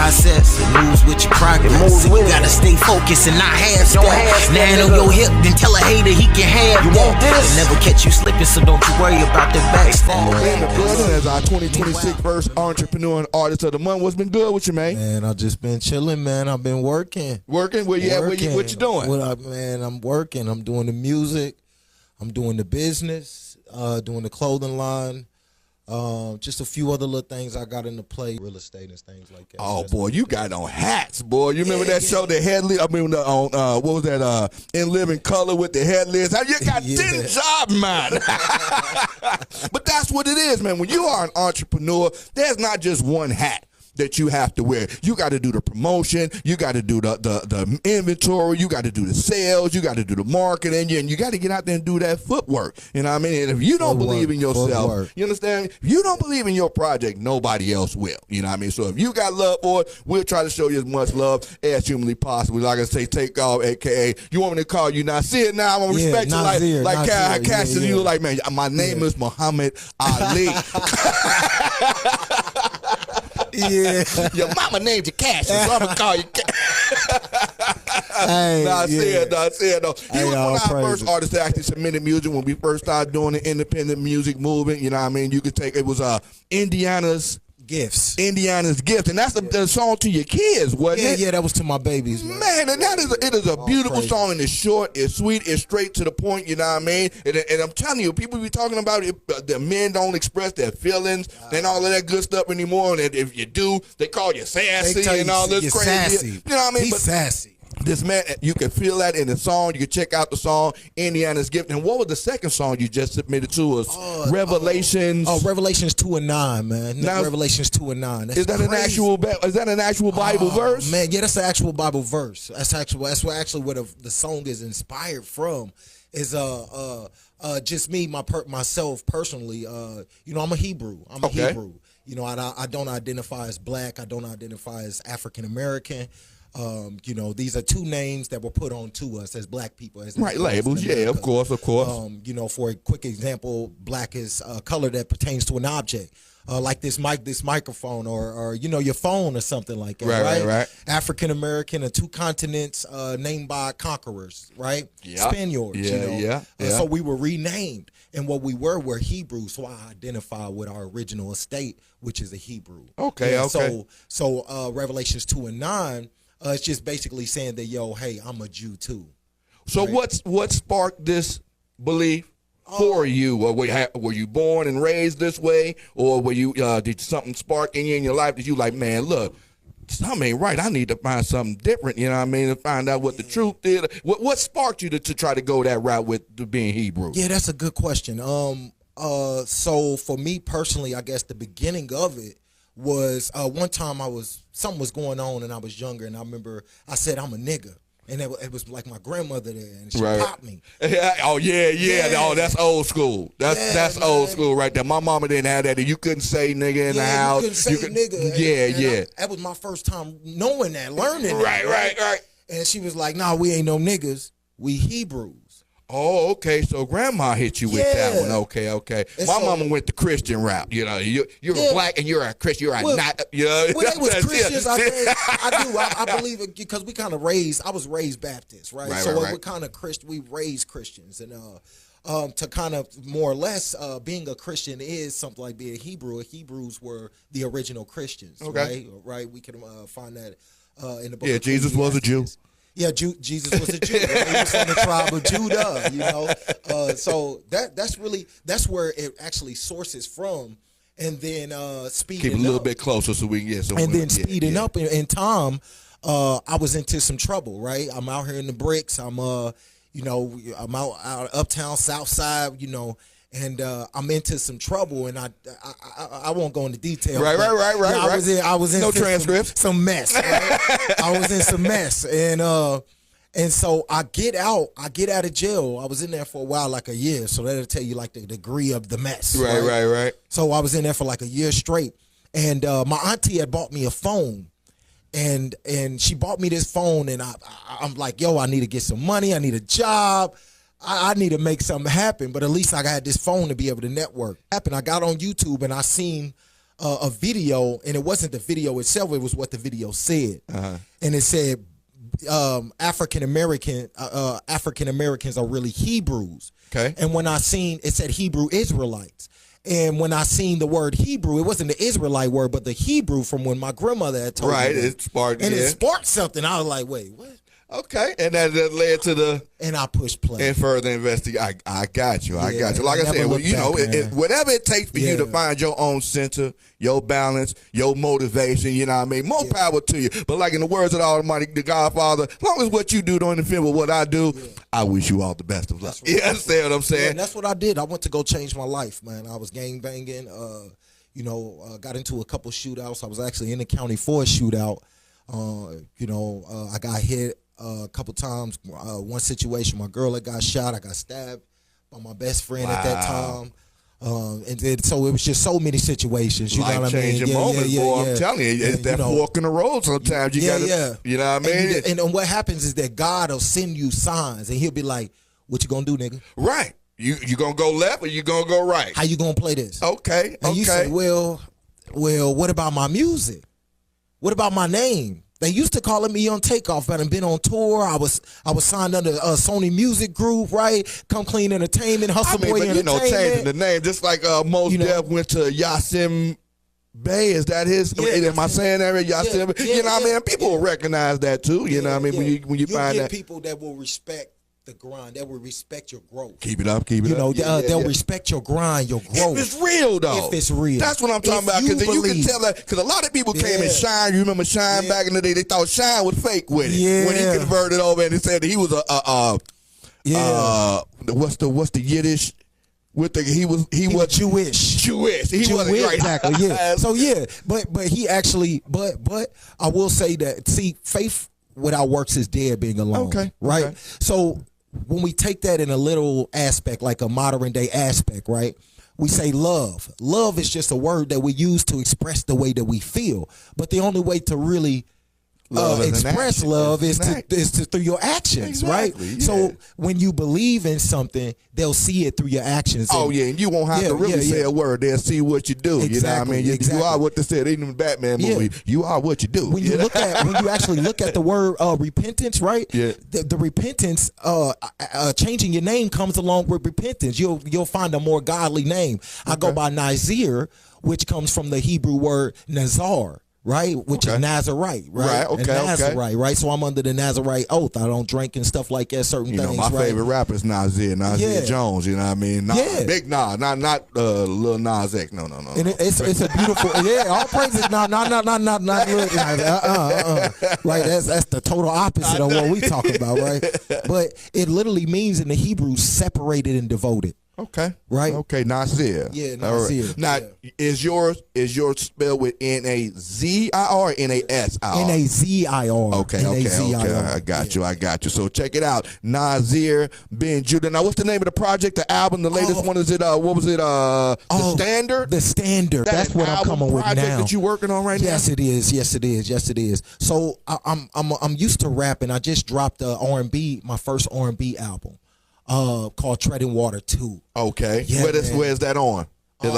process. It moves with your progress. So you gotta stay focused and not half-step. Now on your hip, then tell a hater he can have that. They never catch you slipping, so don't you worry about the backstab. In the building as our 2026 first entrepreneur and artist of the month. What's been good with you, man? Man, I've just been chilling, man. I've been working. Working? Where you at? What you doing? Man, I'm working. I'm doing the music. I'm doing the business, doing the clothing line. Just a few other little things I got into play, real estate and things like that. Oh, boy, you got on hats, boy. You remember that show, the headless? I mean, on what was that? In Living Color with the headless. You got 10 jobs, man. But that's what it is, man. When you are an entrepreneur, there's not just one hat that you have to wear. You got to do the promotion. You got to do the inventory. You got to do the sales. You got to do the marketing. And you got to get out there and do that footwork. You know what I mean? And if you don't believe in yourself, you understand? If you don't believe in your project, nobody else will. You know what I mean? So if you got love for it, we'll try to show you as much love as humanly possible. Like I say, Takeoff, a.k.a. You want me to call you Nazir now? I'm going to respect Nazir, you like Cash. Yeah. You like, man, my name is Muhammad Ali. Yeah. Your mama named you Cash, so I'm gonna call you Cash. Nazir. He was one of our first artists that actually submitted music when we first started doing the independent music movement. You know what I mean? You could take it was Indiana's Gifts. And that's the song to your kids, wasn't it? Yeah, that was to my babies, man. And it is a beautiful song, and it's short, it's sweet, it's straight to the point, you know what I mean? And I'm telling you, people be talking about it, the men don't express their feelings and all of that good stuff anymore, and if you do, they call you sassy and all this crazy. Sassy. You know what I mean? He's sassy. This man, you can feel that in the song. You can check out the song Indiana's Gift. And what was the second song you just submitted to us? Revelations. Revelations 2 and 9, man. Now, Revelations 2 and 9. Is that an actual Bible verse? Man, yeah, that's an actual Bible verse. That's actually where the song is inspired from. Is just me, myself personally. You know, I'm a Hebrew. I'm a Hebrew. You know, I don't identify as black. I don't identify as African American. You know, these are two names that were put on to us as black people. As labels, yeah, of course. You know, for a quick example, black is a color that pertains to an object, like this microphone, or you know, your phone or something like that, right? African American, and two continents named by conquerors, right? Yeah. Spaniards, yeah. So we were renamed, and what we were Hebrew, so I identify with our original estate, which is a Hebrew. Okay. So Revelations 2 and 9. It's just basically saying that, yo, hey, I'm a Jew too. So right? what sparked this belief for you? Or were you born and raised this way, or were you did something spark in you in your life that you like, man, look, something ain't right. I need to find something different. You know what I mean? To find out what the truth is. What sparked you to try to go that route with being Hebrew? Yeah, that's a good question. So for me personally, I guess the beginning of it was one time something was going on and I was younger, and I remember I said I'm a nigga, and it was like my grandmother there, and she popped me. Oh yeah. Oh, that's old school. That's old school right there. My mama didn't have that. You couldn't say nigga in the house. You couldn't say nigga. That was my first time knowing that, learning that. Right. And she was like, "Nah, we ain't no niggas. We Hebrews." Oh, okay. So grandma hit you with that one. Okay. And my mama went the Christian route. You know, you're a black and you're a Christian. You're not. You know, well, they was Christians. I believe it because we kind of I was raised Baptist, right? We're kind of Christian. We raised Christians, and to kind of more or less being a Christian is something like being a Hebrew. Hebrews were the original Christians, right? We can find that in the book. Yeah, Jesus was a Jew. Yeah, Jesus was a Jew. Right? He was from the tribe of Judah, you know. So that's where it actually sources from, and then speeding keep a little bit closer so we can get some. And then speeding up in time, I was into some trouble. Right, I'm out here in the bricks. I'm I'm out uptown, South Side, you know. And I'm into some trouble, and I won't go into detail. Right. I was in no transcripts. Some mess. Right? I was in some mess, and so I get out of jail. I was in there for a while, like a year. So that'll tell you like the degree of the mess. Right. So I was in there for like a year straight, and my auntie had bought me a phone. And she bought me this phone, and I'm like, yo, I need to get some money. I need a job. I need to make something happen, but at least I had this phone to be able to network. I got on YouTube and I seen a video, and it wasn't the video itself; it was what the video said, and it said African Americans are really Hebrews. Okay. And when I seen it said Hebrew Israelites. And when I seen the word Hebrew, it wasn't the Israelite word, but the Hebrew from when my grandmother had told me. Right, it sparked. And it sparked something. I was like, wait, what? Okay, and that led to the and I pushed play and further investigate. I got you. I got you. Like I never said, looked you know, back, whatever it takes for you to find your own center, your balance, your motivation. You know what I mean? More power to you. But like in the words of the Almighty, the Godfather, as long as what you do don't interfere with what I do, I wish you all the best of luck. Right. You understand what I'm saying? Yeah, and that's what I did. I went to go change my life, man. I was gang banging. Got into a couple shootouts. I was actually in the county for a shootout. I got hit a couple times. One situation, my girl had got shot. I got stabbed by my best friend at that time. And so it was just so many situations. You know what I mean? Life-changing moments, boy. I'm telling you, it's that fork in the road sometimes. You gotta, you know what I mean? And what happens is that God will send you signs, and he'll be like, what you gonna do, nigga? Right. You gonna go left or you gonna go right? How you gonna play this? Okay. And you say, well, what about my music? What about my name? They used to call it me Young Takeoff, but I've been on tour. I was signed under a Sony Music Group, right? Come Clean Entertainment, Hustle Boy Entertainment. Changing the name, just like Mos Def went to Yasim Bey. Is that his? Am I saying that? Yasim. You know what I mean? People will recognize that too. You know what I mean? When you find that people that will respect the grind, that will respect your growth. Keep it up, keep it up. They'll respect your grind, your growth. If it's real, though. If it's real. That's what I'm talking about. Because you can tell that, because a lot of people came and Shine. You remember Shine back in the day? They thought Shine was fake with it. Yeah. When he converted over and he said that he was what's the Yiddish? He was Jewish. He wasn't right. Exactly. Yeah. So but he actually but I will say that faith without works is dead being alone. Okay. Right. Okay. So when we take that in a little aspect, like a modern day aspect, right? We say love. Love is just a word that we use to express the way that we feel. But the only way to really express love is through your actions, right? Yeah. So when you believe in something, they'll see it through your actions. And you won't have to really say a word. They'll see what you do. Exactly, you know what I mean? You are what they said in the Batman movie. You are what you do. When you actually look at the word repentance, right? Yeah. The repentance, changing your name comes along with repentance. You'll find a more godly name. I go by Nazir, which comes from the Hebrew word Nazar. Right, which is Nazarite, right? Okay, right. So I'm under the Nazarite oath. I don't drink and stuff like that. Certain things. My favorite rapper is Nazir Jones. You know what I mean? Big Nas, not Lil Nas X. No. And it's a beautiful. All praises. Not Lil. Right. That's the total opposite of what we talk about, right? But it literally means in the Hebrew separated and devoted. Okay. Right. Okay. Nazir. Yeah. Nazir. Right. Now, is yours spelled with Nazir or Nasir? Nazir. Okay. I got you. So check it out. Nazir Ben Judah. Now, what's the name of the project? The album. The latest one is it? What was it? The Standard. The Standard. That's what I'm coming with now. That you working on right now? Yes, it is. Yes, it is. So I'm used to rapping. I just dropped my first R&B album. Called Treading Water 2. Okay. Yeah, where's that on? You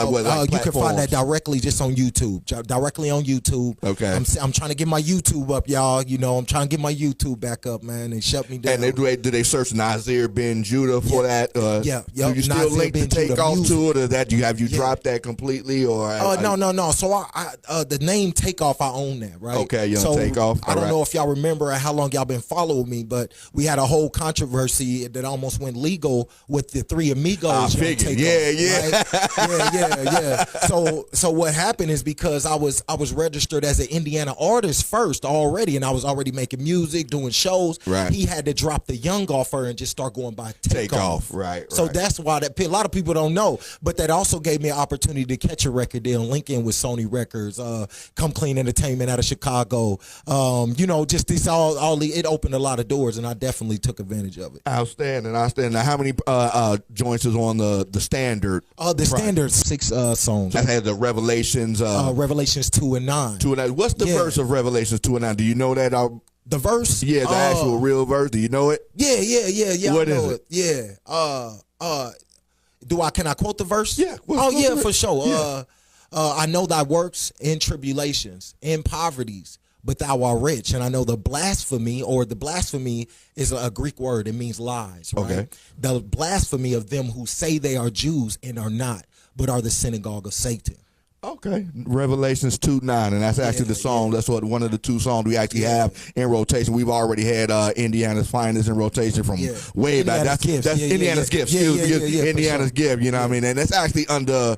can find that directly just on YouTube. Directly on YouTube. Okay. I'm trying to get my YouTube up, y'all. You know, I'm trying to get my YouTube back up, man. They shut me down. And do they search Nazir Ben Judah for that? Do you still link the Takeoff to it, or that you dropped that completely, or? No. So I the name Takeoff, I own that, right? Okay, Young Takeoff. I don't know if y'all remember how long y'all been following me, but we had a whole controversy that almost went legal with the Three Amigos. I figured. Right? Yeah. So what happened is because I was registered as an Indiana artist first already, and I was already making music, doing shows. Right. He had to drop the Young offer and just start going by Takeoff. Right. So that's why a lot of people don't know, but that also gave me an opportunity to catch a record deal and link in with Sony Records, Come Clean Entertainment out of Chicago. Just this it opened a lot of doors, and I definitely took advantage of it. Outstanding. Now, how many joints is on the Standard? The Standard 6 songs. That had the Revelations. Revelations 2 and 9. 2 and 9. What's the verse of Revelations 2 and 9? Do you know that? The verse? Yeah, the actual real verse. Do you know it? Yeah. What is it? Yeah. Can I quote the verse? Yeah. For sure. I know thy works in tribulations, in poverties, but thou art rich. And I know the blasphemy is a Greek word. It means lies, right? Okay. The blasphemy of them who say they are Jews and are not, but are the synagogue of Satan. Okay, Revelations 2:9, and that's actually the song. That's one of the 2 songs we actually have in rotation. We've already had Indiana's Finest in rotation from way back. That's Indiana's Gift. Indiana's Gift. You know what I mean? And it's actually under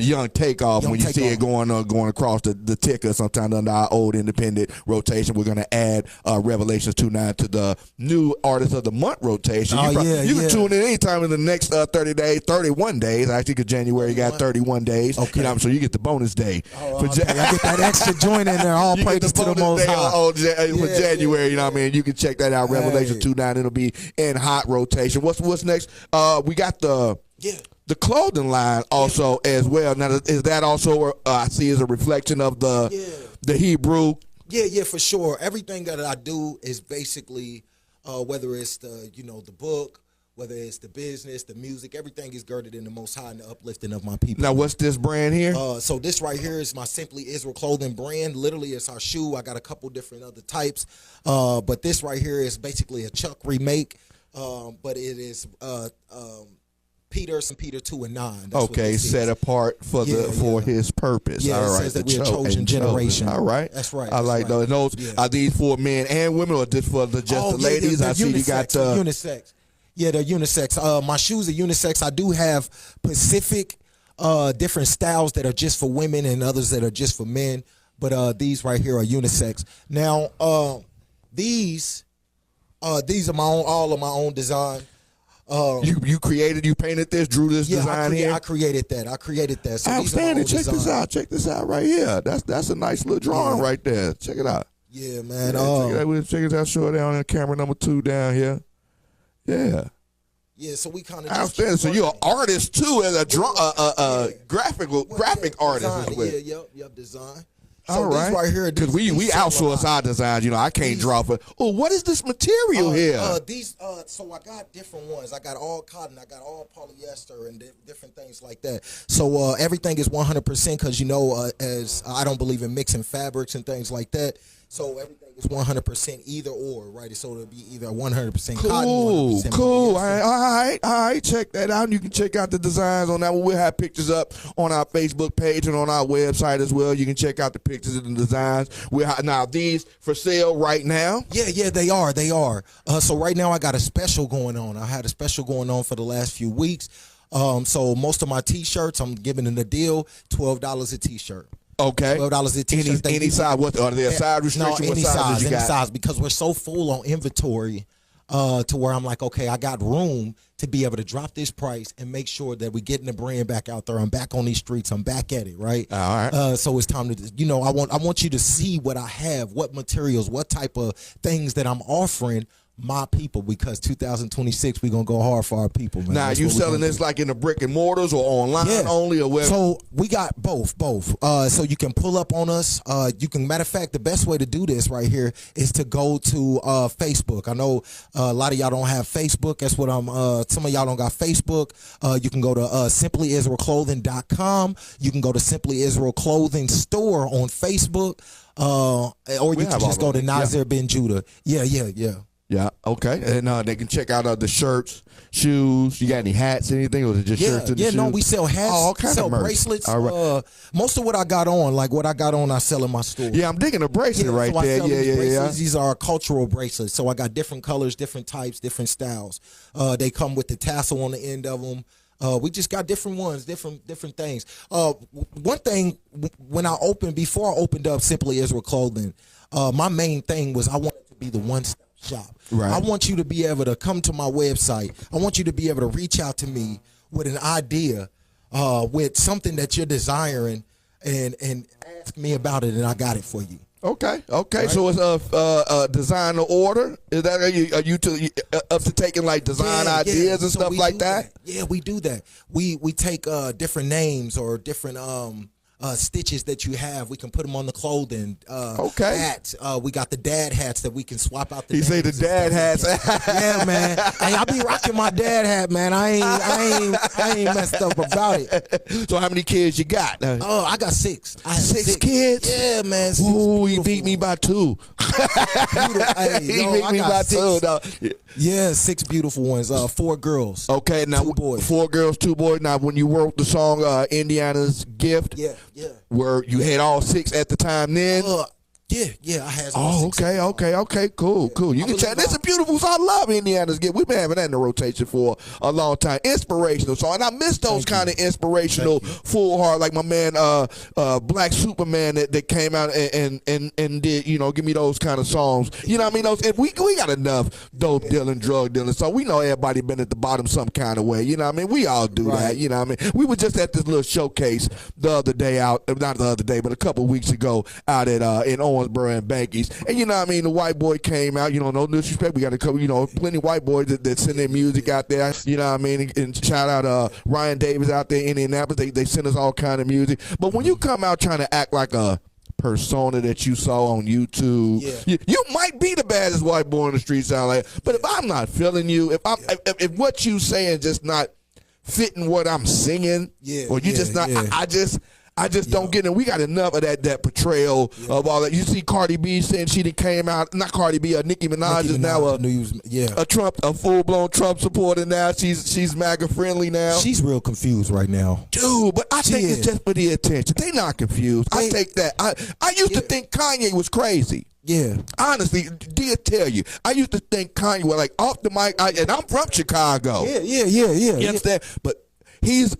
Young Takeoff. When you see it going across the ticker, sometimes under our old independent rotation, we're going to add Revelations 2:9 to the new Artist of the Month rotation. You can tune in anytime in the next 30 days, 31 days. Actually, because January got 31 days. Okay. You know, so you get the bonus day. I get that extra joint in there. All praises to the Most High. For January, you know what I mean? You can check that out. Revelation 2:9. It'll be in hot rotation. What's next? We got the clothing line also as well. Now, is that also I see as a reflection of the Hebrew? Yeah, for sure. Everything that I do is basically whether it's the book, whether it's the business, the music, everything is girded in the Most High and the uplifting of my people. Now, what's this brand here? So this right here is my Simply Israel clothing brand. Literally, it's our shoe. I got a couple different other types, but this right here is basically a Chuck remake, but it is Peter 2 and 9. That's okay, set apart for his purpose. Yeah, all right, it says that we're a chosen generation. All right, that's right. I like those. And those are these for men and women, or just for the ladies? They're I see unisex, you got unisex. Yeah, they're unisex. My shoes are unisex. I do have Pacific different styles that are just for women and others that are just for men. But these right here are unisex. Now, these are all of my own design. You painted this, drew this design here? I created that. So outstanding. Check this out. Check this out right here. That's a nice little drawing right there. Check it out. Yeah, man. Check it out. Show it down in camera number 2 down here. Yeah. Yeah, so we kind of outstanding. So you're an artist too, as a graphic artist as well. Yep, design. So all right, right here, because we outsource our designs. You know, I can't draw for. Oh, what is this material here? So I got different ones. I got all cotton. I got all polyester and different things like that. So everything is 100% because as I don't believe in mixing fabrics and things like that. So everything is 100% either or, right? So it'll be either 100% cotton, 100% cool. All right. Check that out. You can check out the designs on that one. We'll have pictures up on our Facebook page and on our website as well. You can check out the pictures of the designs. Now these for sale right now. Yeah, they are. So right now I got a special going on. I had a special going on for the last few weeks. So most of my T-shirts, I'm giving them a deal, $12 a T-shirt. Okay. $12 a T-shirt. Any size? What are there size restrictions? No, any size, because we're so full on inventory to where I'm like, okay, I got room to be able to drop this price and make sure that we're getting the brand back out there. I'm back on these streets. I'm back at it, right? All right. So it's time to, I want you to see what I have, what materials, what type of things that I'm offering my people, because 2026 we're gonna go hard for our people, man. Now, you selling this like in the brick and mortars or online only, or where? So we got both. So you can pull up on us. You can, matter of fact, the best way to do this right here is to go to Facebook. I know a lot of y'all don't have Facebook. That's what some of y'all don't got Facebook. You can go to simplyisraelclothing.com. You can go to Simply Israel Clothing Store on Facebook, or you can just go to Nazir Ben Judah. Yeah. Yeah, okay. And they can check out the shirts, shoes. You got any hats, anything? Or is it just shirts and shoes? No, we sell hats, all kinds sell of merch. Bracelets. All right. Most of what I got on, I sell in my store. Yeah, I'm digging a bracelet right there. Yeah. These are cultural bracelets. So I got different colors, different types, different styles. They come with the tassel on the end of them. We just got different ones, different things. One thing, before I opened up Simply Israel Clothing, my main thing was I wanted to be the one-stop shop. Right. I want you to be able to come to my website. I want you to be able to reach out to me with an idea, with something that you're desiring, and ask me about it, and I got it for you. Okay. Right. So it's a design to order. Is that are you up to taking like design ideas and stuff like that? Yeah, we do that. We take different names or different stitches that you have. We can put them on the clothing. Okay. Hats. We got the dad hats that we can swap out. He say the dad hats. Yeah, man. Hey, I be rocking my dad hat, man. I ain't messed up about it. So how many kids you got? Oh, I got 6. I have Six kids? Yeah, man. 6 Ooh, he beat me by 2. Hey, He yo, beat I me got by 6. 2. No. Yeah, 6 beautiful ones. 4 girls. Okay, now 2 boys. 4 girls, 2 boys. Now, when you wrote the song "Indiana's Gift," Yeah. where you had all 6 at the time, then. Yeah, I had. Oh, okay, cool. You can check. This is beautiful. So I love Indiana's Gift. We've been having that in the rotation for a long time. Inspirational song, and I miss those kind of inspirational, full heart, like my man, Black Superman that came out and did, give me those kind of songs. You know what I mean? Those, and we got enough dope dealing, drug dealing, so we know everybody been at the bottom some kind of way. You know what I mean? We all do that. You know what I mean? We were just at this little showcase the other day not the other day, but a couple weeks ago out at in Owensboro and Bankies, and you know what I mean, the white boy came out, no disrespect, we got a couple, plenty of white boys that send their music out there, you know what I mean, and shout out Ryan Davis out there in Indianapolis, they send us all kind of music, but when you come out trying to act like a persona that you saw on YouTube, you might be the baddest white boy in the street, sound like, but if I'm not feeling you, if what you saying just not fitting what I'm singing, or you just not, I just don't get it. We got enough of that portrayal of all that. You see Cardi B saying she done came out, not Cardi B, Nicki Minaj is now a full-blown Trump supporter now. She's MAGA friendly now. She's real confused right now. Dude, but I think it's just for the attention. They not confused. I take that. I used to think Kanye was crazy. Yeah. Honestly, did tell you. I used to think Kanye was like off the mic, and I'm from Chicago. Yeah. You understand? But he's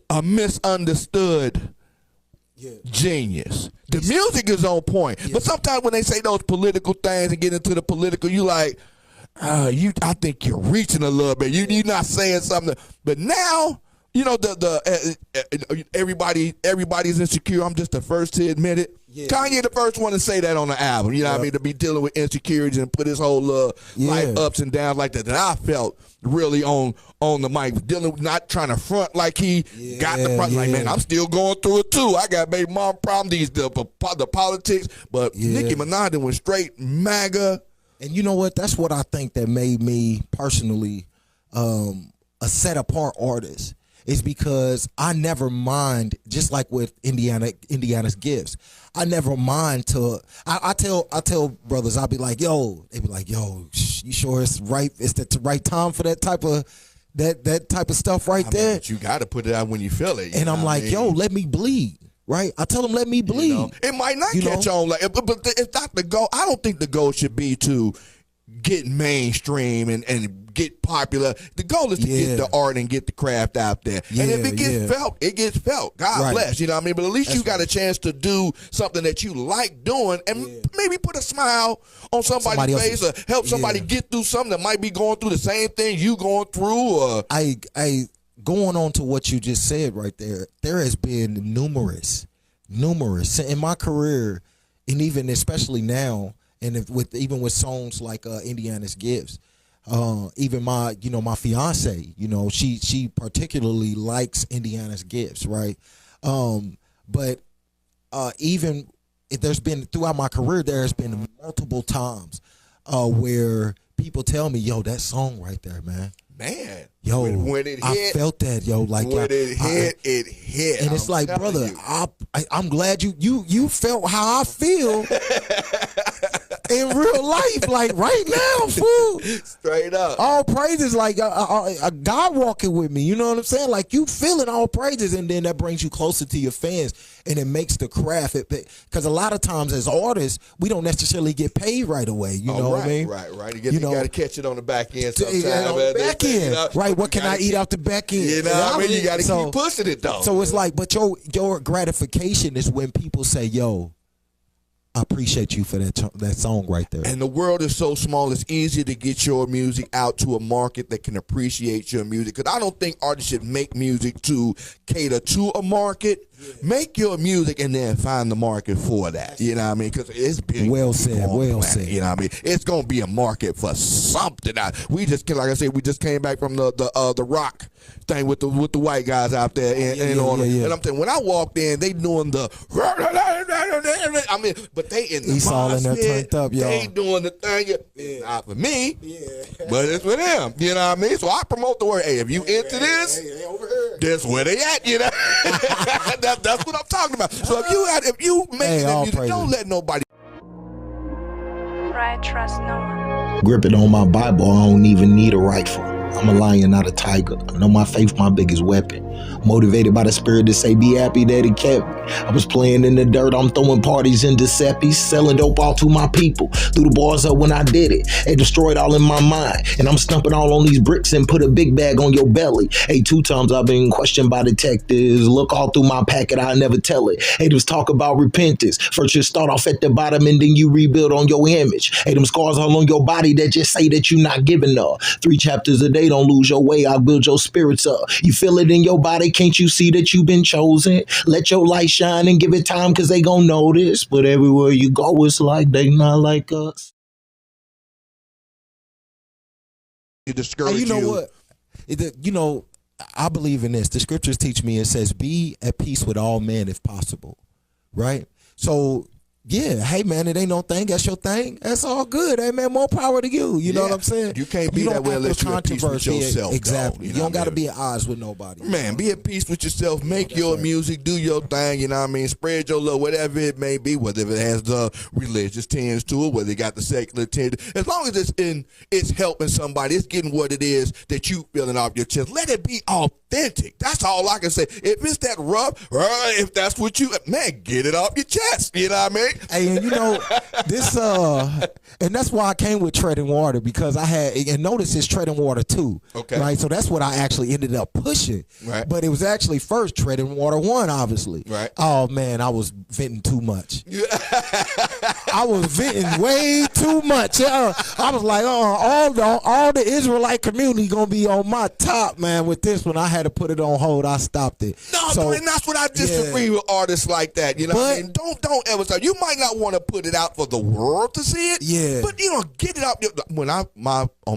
a misunderstood genius. The music is on point, but sometimes when they say those political things and get into the political, you like, I think you're reaching a little bit. You're not saying something. But now, everybody's insecure. I'm just the first to admit it. Kanye the first one to say that on the album. You know what I mean? To be dealing with insecurities and put his whole life ups and downs like that. And I felt really on the mic, not trying to front like he got the front. Like, man, I'm still going through it too. I got baby mom problems, the politics. But Nicki Minaj went straight MAGA. And you know what? That's what I think that made me personally a set apart artist. Is because I never mind, just like with Indiana's Gifts, I never mind to I tell brothers, I'll be like, yo, they be like, yo, you sure it's right? It's the right time for that type of stuff right there. But you got to put it out when you feel it. And I'm like, yo, let me bleed. Right? I tell them, let me bleed. It might not catch on, but it's not the goal. I don't think the goal should be to get mainstream and get popular. The goal is to get the art and get the craft out there. And if it gets felt, it gets felt. God bless. You know what I mean? But at least you got a chance to do something that you like doing and maybe put a smile on somebody's face or help somebody get through something that might be going through the same thing you going through. Or going on to what you just said right there, there has been numerous in my career, and even especially now, and even with songs like Indiana's Gifts, even my fiance, she particularly likes Indiana's Gifts, right? But even if there's been throughout my career, there's been multiple times where people tell me, yo, that song right there, man. Yo, when it hit, I felt that, yo. Like when it hit, and it's like, brother, I'm glad you felt how I feel in real life, like right now, fool. Straight up, all praises, like a God walking with me. You know what I'm saying? Like you feeling all praises, and then that brings you closer to your fans, and it makes the craft. Because a lot of times as artists, we don't necessarily get paid right away. You know what I mean? Right. You got to catch it on the back end sometimes. Back end, right? What can I eat out the back end? You know what I mean? You got to keep pushing it though. So it's like, but your gratification is when people say, "Yo, I appreciate you for that song right there. And the world is so small, it's easier to get your music out to a market that can appreciate your music. Because I don't think artists should make music to cater to a market. Yeah. Make your music and then find the market for that. You know what I mean? Because it's big. Well said. Well said. You know what I mean? It's gonna be a market for something. We just, like I said, we just came back from the rock thing with the white guys out there, and I'm saying when I walked in, they doing the. I mean, but they in the all in there turned up, y'all. They doing the thing. Not for me, but it's for them. You know what I mean? So I promote the word. Hey, if you into this, over here. That's where they at. You know, that's what I'm talking about. So if you make music, don't let nobody. Right, trust no one. Grip it on my Bible, I don't even need a rifle. I'm a lion, not a tiger. I know my faith, my biggest weapon. Motivated by the spirit to say, be happy that it kept me. I was playing in the dirt, I'm throwing parties in Giuseppe's, selling dope all to my people. Threw the bars up when I did it. It destroyed all in my mind. And I'm stumping all on these bricks and put a big bag on your belly. Hey, 2 times I've been questioned by detectives. Look all through my packet, I never tell it. Haters talk about repentance. First you start off at the bottom and then you rebuild on your image. Hey, them scars all on your body that just say that you not giving up. 3 chapters a day, don't lose your way, I'll build your spirits up. You feel it in your body, can't you see that you've been chosen? Let your light shine and give it time, cause they gon' notice. But everywhere you go, it's like they not like us. You discourage you know what? I believe in this. The scriptures teach me, it says, be at peace with all men if possible. Right? So yeah, hey man, it ain't no thing. That's your thing. That's all good. Hey man, more power to you. You know what I'm saying? You can't be that way unless you're at peace with yourself. Exactly. Though, you don't got to be at odds with nobody. Man, be at peace with yourself. Make your music. Do your thing. You know what I mean? Spread your love, whatever it may be. Whether it has the religious tinge to it, whether it got the secular tinge. As long as it's helping somebody, it's getting what it is that you feeling off your chest. Let it be authentic. That's all I can say. If it's that rough, if that's what man, get it off your chest. You know what I mean? Hey, and this and that's why I came with Treading Water, because I had, and notice it's Treading Water 2. Okay. Right. So that's what I actually ended up pushing. Right. But it was actually first Treading Water 1, obviously. Right. Oh man, I was venting too much. I was venting way too much. I was like, all the Israelite community gonna be on my top, man. With this one, I had to put it on hold. I stopped it. No, and that's what I disagree with artists like that. You know what I mean? Don't ever say, you might not want to put it out for the world to see it. Yeah. But get it out. When on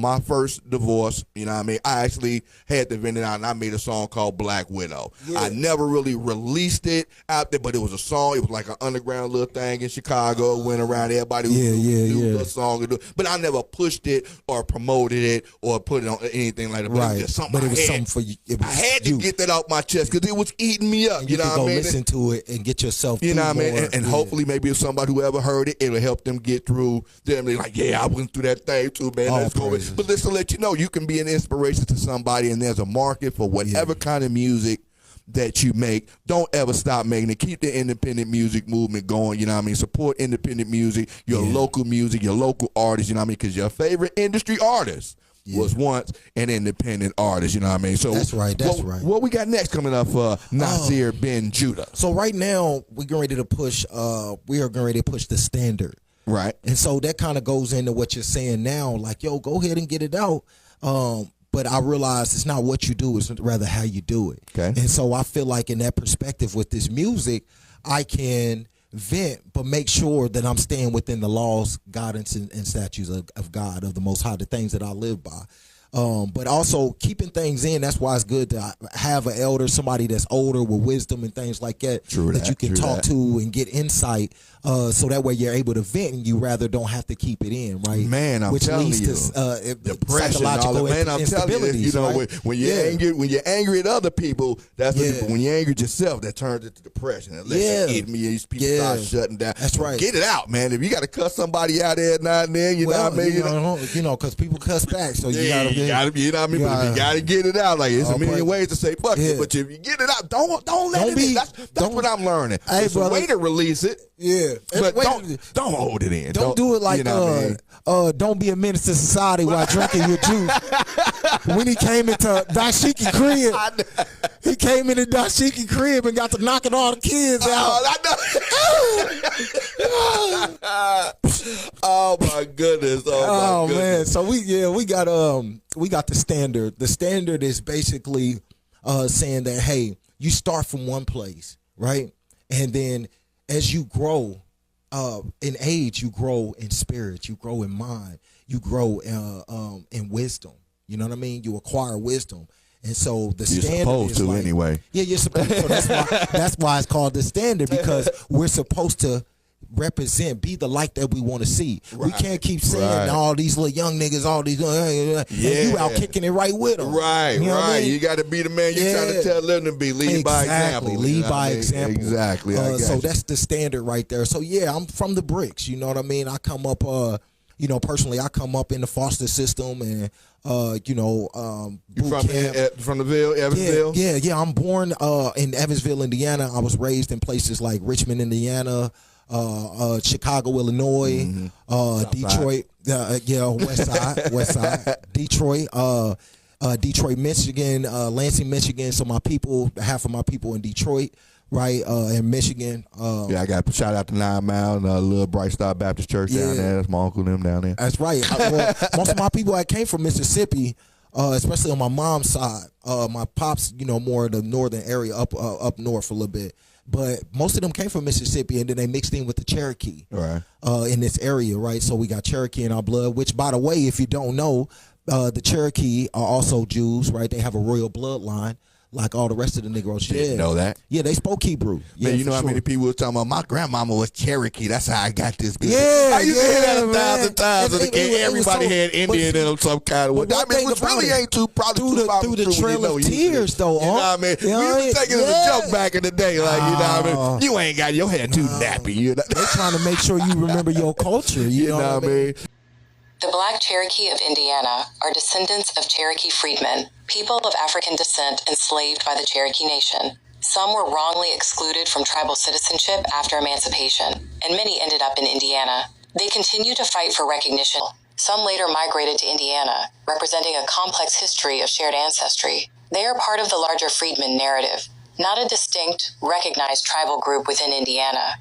my first divorce, you know what I mean, I actually had to vent it out, and I made a song called Black Widow. Yeah. I never really released it out there, but it was a song. It was like an underground little thing in Chicago. It went around, everybody knew the song. But I never pushed it or promoted it or put it on anything like that. But it was just something something for you. I had to get that off my chest because it was eating me up. You know what I mean? Listen to it and get yourself. You know what I mean? And hopefully maybe if somebody who ever heard it, it'll help them get through them. They're like, yeah, I went through that thing too, man. Let's go. But listen, to let you know, you can be an inspiration to somebody, and there's a market for whatever kind of music that you make. Don't ever stop making it. Keep the independent music movement going. You know what I mean? Support independent music, your local artists. You know what I mean? Because your favorite industry artist was once an independent artist. You know what I mean? So that's right. What we got next coming up for Nazir Ben Judah? So right now we're getting ready to push. We are getting ready to push the standard. Right. And so that kind of goes into what you're saying now. Like, yo, go ahead and get it out. But I realize it's not what you do, it's rather how you do it. Okay. And so I feel like in that perspective with this music, I can vent, but make sure that I'm staying within the laws, guidance, and statutes of God, of the Most High, the things that I live by. But also keeping things in. That's why it's good to have an elder, somebody that's older with wisdom and things like that, that you can talk to and get insight. So that way you're able to vent, and you rather don't have to keep it in, right? Man, I'm telling you, depression, psychological instability. You know, right? when you're angry at other people, that's what when you're angry at yourself, that turns into depression. Unless you eat me, these people start shutting down. That's right. Get it out, man. If you got to cuss somebody out there now and then, you know what I mean? Because people cuss back, so you gotta. You know what I mean? But if you gotta get it out, like it's a million ways to say fuck it. But if you get it out, don't let it in. That's what I'm learning. Hey, it's a way to release it. Yeah. But don't hold it in. Don't do it like don't be a menace to society while drinking your juice. When he came into Dashiki crib, he came into Dashiki crib and got to knocking all the kids out. I know. Oh my goodness! Oh my goodness. Man! So we got the standard. The standard is basically saying that, hey, you start from one place, right, and then as you grow in age, you grow in spirit, you grow in mind, you grow in wisdom. You know what I mean? You acquire wisdom. And so the You're standard supposed is to like, anyway. Yeah, you're supposed to. So that's why it's called the standard, because we're supposed to represent, be the light that we want to see. We can't keep saying all these little young niggas, all these, and you out kicking it right with them. Right, you know what I mean? You got to be the man you're trying to tell them to be. Lead by example. Lead by example. Exactly. So that's the standard right there. So yeah, I'm from the bricks. You know what I mean? I come up, personally, I come up in the foster system, and you from the Ville, Evansville? Yeah. I'm born in Evansville, Indiana. I was raised in places like Richmond, Indiana, Chicago, Illinois, Detroit, West Side, Detroit, Detroit, Michigan, Lansing, Michigan. So half of my people in Detroit, right, in Michigan. I got shout out to 9 Mile and Little Bright Star Baptist Church down there. That's my uncle and them down there. That's right. Most of my people that came from Mississippi, especially on my mom's side, my pops, more the northern area, up north a little bit. But most of them came from Mississippi, and then they mixed in with the Cherokee in this area, right? So we got Cherokee in our blood, which, by the way, if you don't know, the Cherokee are also Jews, right? They have a royal bloodline, like all the rest of the Negroes. Didn't know that. Yeah, they spoke Hebrew. Yeah, man, you know how many people were talking about, my grandmama was Cherokee. That's how I got this good. Yeah, I used to hear that 1,000 times. Everybody had Indian in them some kind of way. I mean, which really ain't too probably through the trail of tears, though. You know what I mean? We used to take it as a joke back in the day. Like, you know what I mean? You ain't got your hair too nappy. You know? They're trying to make sure you remember your culture. You know what I mean? The Black Cherokee of Indiana are descendants of Cherokee freedmen, people of African descent enslaved by the Cherokee Nation. Some were wrongly excluded from tribal citizenship after emancipation, and many ended up in Indiana. They continue to fight for recognition. Some later migrated to Indiana, representing a complex history of shared ancestry. They are part of the larger freedmen narrative, not a distinct, recognized tribal group within Indiana.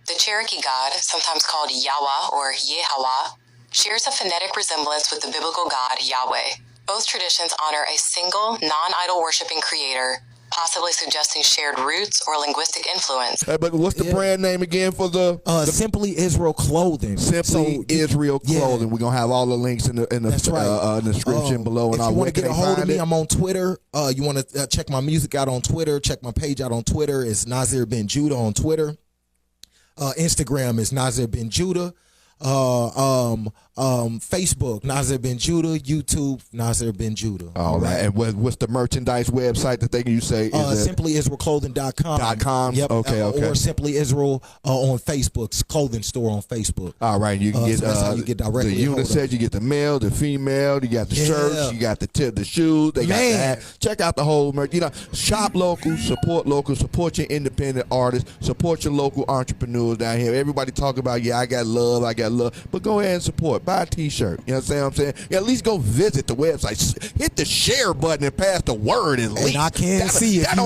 The Cherokee god, sometimes called Yahweh or Yehawah, shares a phonetic resemblance with the biblical God Yahweh. Both traditions honor a single, non-idol worshiping creator, possibly suggesting shared roots or linguistic influence. Hey, but what's the brand name again for the Simply Israel Clothing? Simply Israel Clothing. We're gonna have all the links in the description below. And if you want to get a hold of me, I'm on Twitter. You want to check my music out on Twitter? Check my page out on Twitter. It's Nazir Ben Judah on Twitter. Instagram is Nazir Ben Judah. Facebook, Nazir Ben Judah. YouTube, Nazir Ben Judah. All right. And what's the merchandise website that you say? SimplyIsraelClothing.com. Yep. Okay. Or Simply Israel on Facebook's clothing store on Facebook. All right. You can get, so that's how you get directly the unisex. You get the male, the female. You got the shirts. You got the shoes. They got the hat. Check out the whole merch. Shop local, support your independent artists, support your local entrepreneurs down here. Everybody talk about, I got love, but go ahead and support. Buy a t-shirt. You know what I'm saying? At least go visit the website. Hit the share button and pass the word at least. And I can't see it. That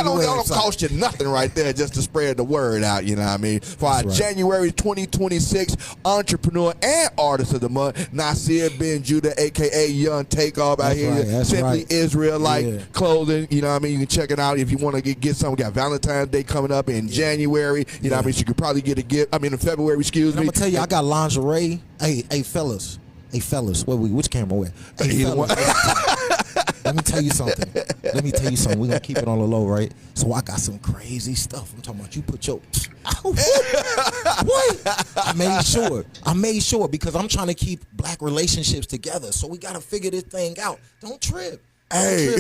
don't cost you nothing right there just to spread the word out, you know what I mean? For our January 2026 Entrepreneur and Artist of the Month, Nazir Ben Judah, a.k.a. Young Takeoff out here. Simply Israelite Clothing, you know what I mean? You can check it out if you want to get something. We got Valentine's Day coming up in January, you know what I mean? So you could probably get a gift. In February, excuse me. I'm going to tell you, I got lingerie. Hey, fellas. Which camera we? Hey, fellas. Let me tell you something. We're going to keep it on the low, right? So I got some crazy stuff. I'm talking about you put your... What? I made sure because I'm trying to keep black relationships together. So we got to figure this thing out. Don't trip. Hey,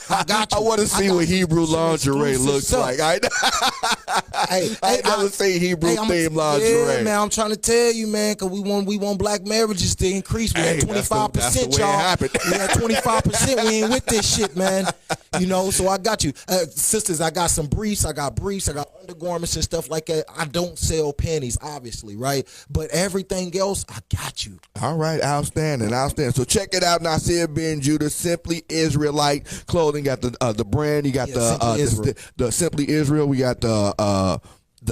I got you. I want to see what Hebrew lingerie looks like. I never seen Hebrew themed lingerie. Yeah, man, I'm trying to tell you, man, because we want black marriages to increase. We had 25%, y'all. We had 25%. We ain't with this shit, man. So I got you. Sisters, I got some briefs. I got undergarments and stuff like that. I don't sell panties, obviously, right? But everything else, I got you. All right, outstanding. So check it out, Nazir Ben Judah, Simply Israelite Clothing. Got the brand. You got the Simply Israel. We got the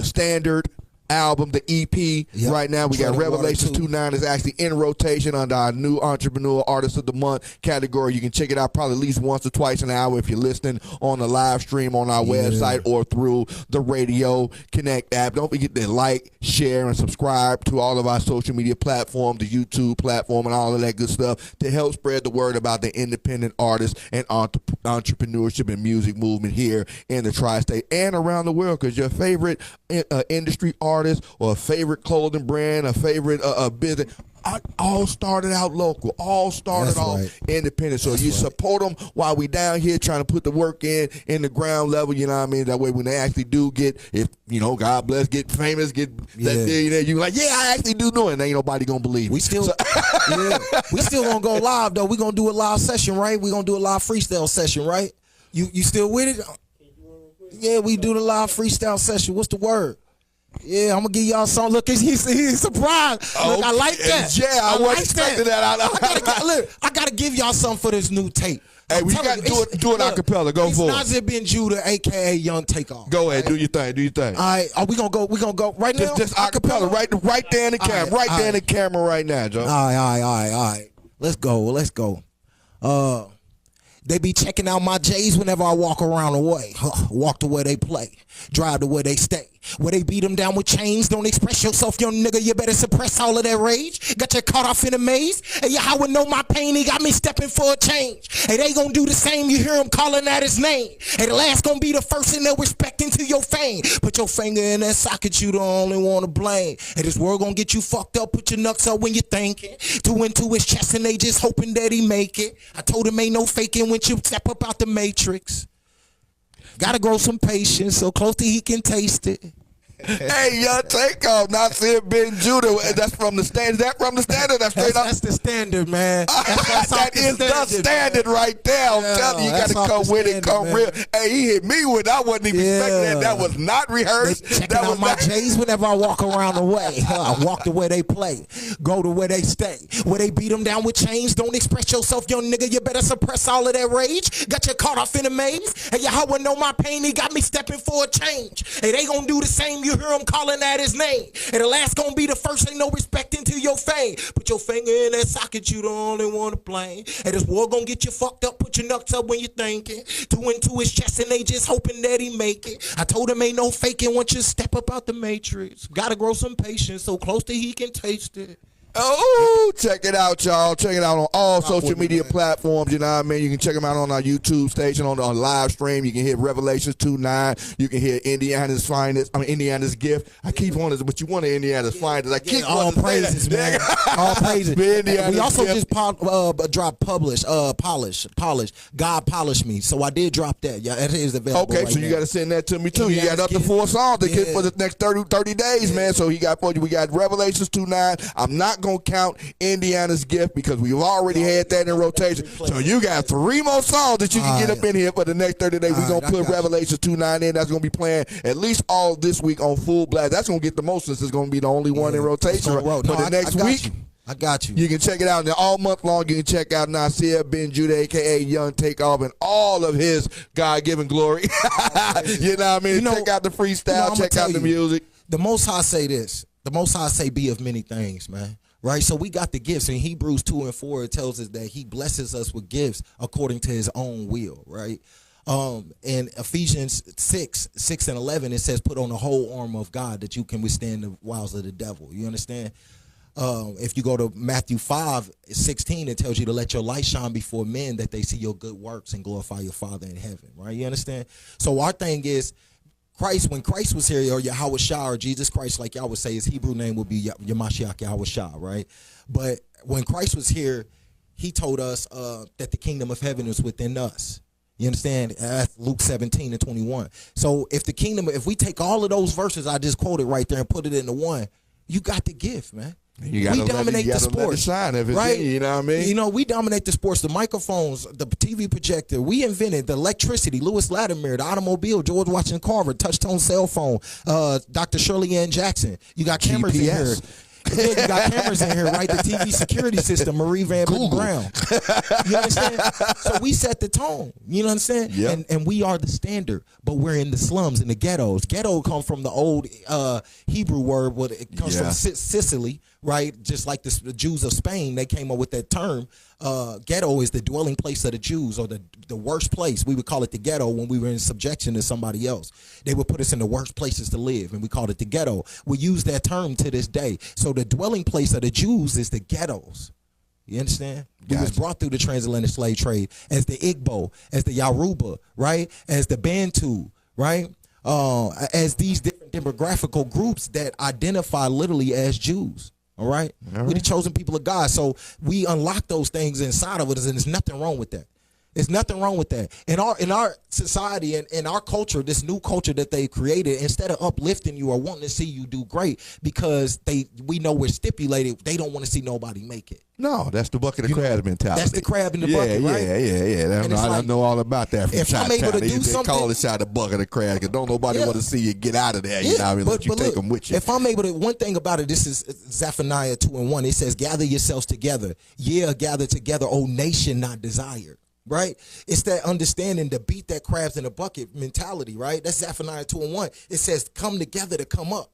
Standard. album, the EP. Yep. Right now, we got Treading Water Revelations 2. 2.9 is actually in rotation under our new Entrepreneur Artist of the Month category. You can check it out probably at least once or twice an hour if you're listening on the live stream on our website or through the Radio Connect app. Don't forget to like, share, and subscribe to all of our social media platforms, the YouTube platform, and all of that good stuff to help spread the word about the independent artists and entrepreneurship and music movement here in the tri-state and around the world, because your favorite industry artist or a favorite clothing brand, a favorite business, all started out local, all started off independent. So you support them while we down here trying to put the work in the ground level, you know what I mean? That way when they actually do get, if, you know, God bless, get famous, get that billionaire, you like, yeah, I actually do know it, and ain't nobody gonna believe we still we still gonna go live though. We gonna do a live session, right? We gonna do a live freestyle session, right? You still with it? Yeah, we do the live freestyle session. What's the word? Yeah, I'm gonna give y'all some. Look, he's surprised. Look, I like that. Yeah, I wasn't expecting that. I gotta give y'all something for this new tape. Hey, we got to do it acapella. Go for it. Nazir Ben Judah, aka Young Takeoff. Go ahead, do your thing. Do your thing. All right, we gonna go right now. Just acapella, right there in the camera, right there in the camera right now, Joe. All right. Let's go. They be checking out my J's whenever I walk around the way. Walk the way they play, drive the way they stay. Where they beat them down with chains. Don't express yourself, young nigga. You better suppress all of that rage. Got you caught off in a maze. Hey, Yahweh know my pain. He got me stepping for a change. Hey, they gonna do the same. You hear him calling out his name. Hey, the last gonna be the first, and they'll respect into your fame. Put your finger in that socket. You the only one to blame. Hey, this world gonna get you fucked up. Put your nuts up when you're thinking. Two into his chest, and they just hoping that he make it. I told him ain't no faking when you step up out the matrix. Gotta grow some patience so close that he can taste it. Hey, Young Takeoff, Nazir Ben Judah. That's from the stand. Is that from the standard? That's straight up. That's the standard, man. That is the standard right there. I'm telling you, you got to come with it, come real. Hey, he hit me when I wasn't even expecting that. That was not rehearsed. Checking out my J's whenever I walk around the way. I walk the way they play, go to where they stay. Where they beat them down with chains. Don't express yourself, young nigga. You better suppress all of that rage. Got you caught off in a maze. Hey, Yahweh know my pain. He got me stepping for a change. Hey, they gonna do the same. You hear him calling out his name. And the last gonna be the first. Ain't no respect into your fame. Put your finger in that socket. You the only one to blame. Hey, this war gonna get you fucked up. Put your nuts up when you're thinking. Two into his chest, and they just hoping that he make it. I told him ain't no faking once you step up out the matrix. Gotta grow some patience so close that he can taste it. Oh, check it out, y'all. Check it out on all social media platforms. You know what I mean? You can check them out on our YouTube station, on live stream. You can hit Revelations 2.9. You can hear Indiana's Finest. I mean, Indiana's Gift. I keep on this, but you want Indiana's Finest. I keep all praises, man. All praises. We also just dropped Polish. God Polish Me. So I did drop that. Yeah, it is available. Okay, right so now. you got to send that to me too. You got up to 4 songs to get for the next 30 days, man. So he got for you. We got Revelations 2.9. I'm not gonna count Indiana's Gift because we've already had that in rotation. So you got 3 more songs that you can get up in here for the next 30 days. We're gonna put Revelations 2.9 in. That's gonna be playing at least all this week on full blast. That's gonna get the most since it's gonna be the only one in rotation for the next week. I got you. You can check it out. And all month long, you can check out Nazir Ben Judah, a.k.a. Young Takeoff, and all of his God-given glory. You know what I mean? Check out the freestyle. Check out the music. The Most High say this. The Most High say be of many things, man. Right? So we got the gifts. In Hebrews 2 and 4, it tells us that he blesses us with gifts according to his own will, right? In Ephesians 6 and 11, it says, put on the whole armor of God that you can withstand the wiles of the devil. You understand? If you go to Matthew 5:16, it tells you to let your light shine before men that they see your good works and glorify your Father in heaven, right? You understand? So our thing is, when Christ was here, or Yahweh Shah, or Jesus Christ, like y'all would say, his Hebrew name would be Yamashiach Yahweh Shah, right? But when Christ was here, he told us that the kingdom of heaven is within us. You understand? That's Luke 17 and 21. So if we take all of those verses I just quoted right there and put it into one, you got the gift, man. We dominate the sports, right? You know what I mean? You know, we dominate the sports, the microphones, the TV projector. We invented the electricity, Lewis Latimer, the automobile, George Washington Carver, touch-tone cell phone, Dr. Shirley Ann Jackson. You got cameras in here. Yeah, you got cameras in here, right? The TV security system, Marie Van Brown. You understand? So we set the tone. You know what I'm saying? Yeah. And we are the standard, but we're in the slums, in the ghettos. Ghetto come from the old Hebrew word, what it comes from Sicily, right? Just like the Jews of Spain, they came up with that term. Ghetto is the dwelling place of the Jews, or the worst place. We would call it the ghetto when we were in subjection to somebody else. They would put us in the worst places to live, and we called it the ghetto. We use that term to this day. So the dwelling place of the Jews is the ghettos. You understand? We was brought through the transatlantic slave trade as the Igbo, as the Yoruba, right? As the Bantu, right? As these different demographical groups that identify literally as Jews. All right? We the chosen people of God. So we unlock those things inside of us, and there's nothing wrong with that. There's nothing wrong with that. In our society and in our culture, this new culture that they created, instead of uplifting you or wanting to see you do great, because we know we're stipulated, they don't want to see nobody make it. No, that's the bucket of crab mentality. That's the crab in the bucket, right? Yeah. I know all about that. From if I'm able to do something, call it out the bucket of crab, because don't nobody want to see you get out of there. You know what I mean? Let you take them with you. If I'm able to, one thing about it, this is Zephaniah 2:1. It says, "Gather yourselves together, gather together, O nation not desired." Right? It's that understanding to beat that crabs in a bucket mentality, right? That's Zephaniah 2:1. It says, "Come together to come up."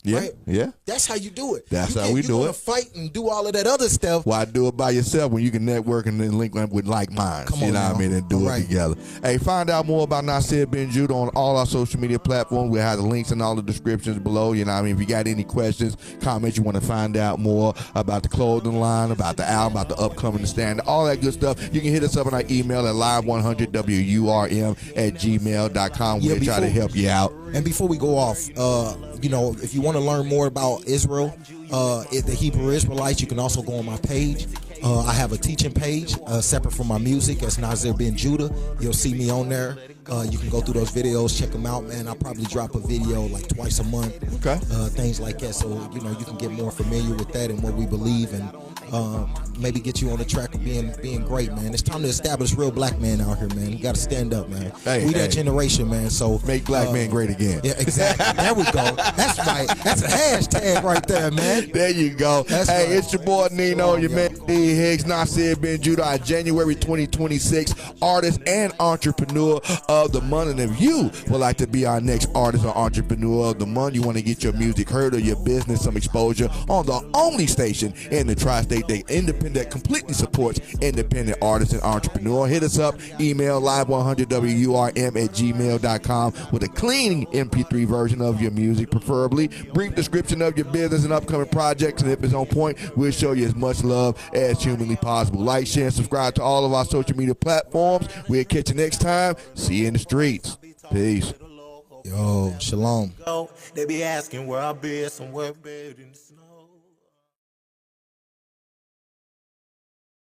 Yeah, right? yeah. That's how you do it. That's how we do it. Fight and do all of that other stuff. Why do it by yourself when you can network and then link up with like minds? You know what I mean? And do it together. Hey, find out more about Nazir Ben Judah on all our social media platforms. We have the links in all the descriptions below. You know what I mean? If you got any questions, comments, you want to find out more about the clothing line, about the album, about the upcoming stand, all that good stuff, you can hit us up on our email at live100wurm@gmail.com. We'll try to help you out. And before we go off, if you want to learn more about Israel, the Hebrew Israelites, you can also go on my page. I have a teaching page separate from my music. That's Nazir Ben Judah. You'll see me on there. You can go through those videos, check them out, man. I'll probably drop a video like twice a month. Okay. Things like that. So, you can get more familiar with that and what we believe, and maybe get you on the track of being great, man. It's time to establish real black men out here, man. You got to stand up, man. We that generation, man. So make black men great again. Yeah, exactly. There we go. That's right. That's a hashtag right there, man. There you go. It's your boy Nino, your man D Higgs, Nazir Ben Judah, our January 2026 artist and entrepreneur of the month. And if you would like to be our next artist or entrepreneur of the month, you want to get your music heard or your business some exposure on the only station in the tri-state that completely supports independent artists and entrepreneur, hit us up. Email live100wurm@gmail.com with a clean MP3 version of your music, preferably brief description of your business and upcoming projects, and if it's on point, we'll show you as much love as humanly possible. Like, share, and subscribe to all of our social media platforms. We'll catch you next time. See you in the streets. Peace. Yo, shalom. They be asking where I be, somewhere buried in the snow.